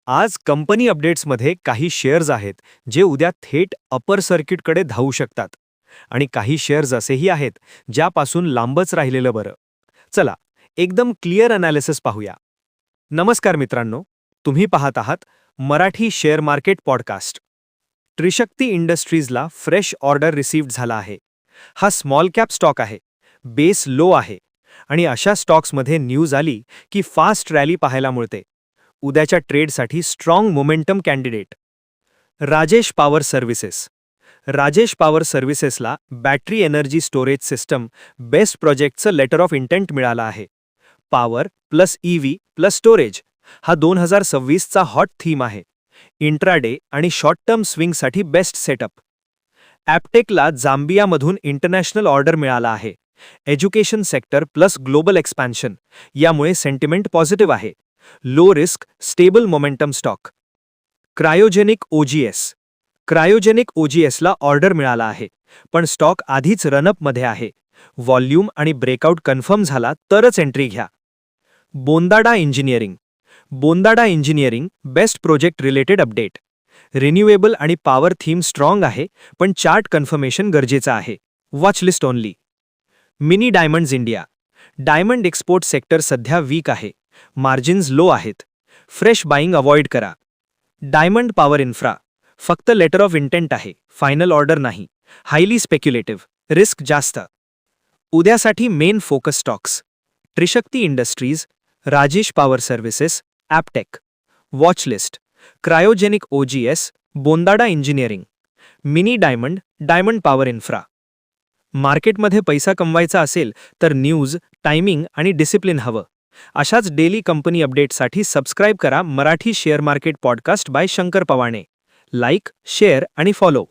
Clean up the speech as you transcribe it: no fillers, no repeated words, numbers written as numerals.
आज कंपनी अपडेट्समध्ये काही शेअर्स आहेत जे उद्या थेट अपर सर्किटकडे धावू शकतात आणि काही शेअर्स असेही आहेत ज्यापासून लांबच राहिलेलं बरं. चला एकदम क्लिअर अनालिसिस पाहूया. नमस्कार मित्रांनो, तुम्ही पाहत आहात Marathi share market podcast. Trishakti इंडस्ट्रीजला फ्रेश ऑर्डर रिसीव्ड झाला आहे. हा स्मॉल कॅप स्टॉक आहे, बेस लो आहे आणि अशा स्टॉक्समध्ये न्यूज आली की फास्ट रॅली पाहायला मिळते. उद्याच्या ट्रेडसाठी strong momentum candidate. Rajesh power services. Rajesh power सर्व्हिसेसला battery energy storage system best प्रोजेक्टचं लेटर ऑफ इंटेंट मिळालं आहे. Power plus EV plus storage हा 2026चा हॉट थीम आहे. इंट्राडे आणि शॉर्ट टर्म स्विंगसाठी बेस्ट सेटअप. ॲपटेकला जांबियामधून इंटरनॅशनल ऑर्डर मिळाला आहे. Education sector plus global expansion यामुळे सेंटिमेंट पॉझिटिव्ह आहे. Low risk stable momentum stock. Cryogenic OGS. Cryogenic OGSला ऑर्डर मिळाला आहे, पण स्टॉक आधीच रनअपमध्ये आहे. व्हॉल्यूम आणि ब्रेकआउट कन्फर्म झाला तरच एंट्री घ्या. Bondada engineering. Bondada engineering best project related update. Renewable आणि पॉवर थीम स्ट्रॉंग आहे, पण चार्ट कन्फर्मेशन गरजेचं आहे. Watch list only. Mini diamonds India. Diamond export sector सध्या वीक आहे. मार्जिन्स लो आहेत. फ्रेश बाईंग अवॉइड करा. Diamond power infra. फक्त लेटर ऑफ इंटेंट आहे, फायनल ऑर्डर नाही. हायली स्पेक्युलेटिव्ह, रिस्क जास्त. उद्यासाठी main focus stocks. Trishakti industries, Rajesh power services, Aptech. Watch list. Cryogenic OGS, Bondada engineering, mini diamond, diamond power infra. मार्केटमध्ये पैसा कमवायचा असेल तर न्यूज, टायमिंग आणि डिसिप्लिन हवं. अशाच डेली कंपनी अपडेटसाठी सबस्क्राईब करा Marathi share market podcast by Shankar Pawane. Like, share आणि फॉलो.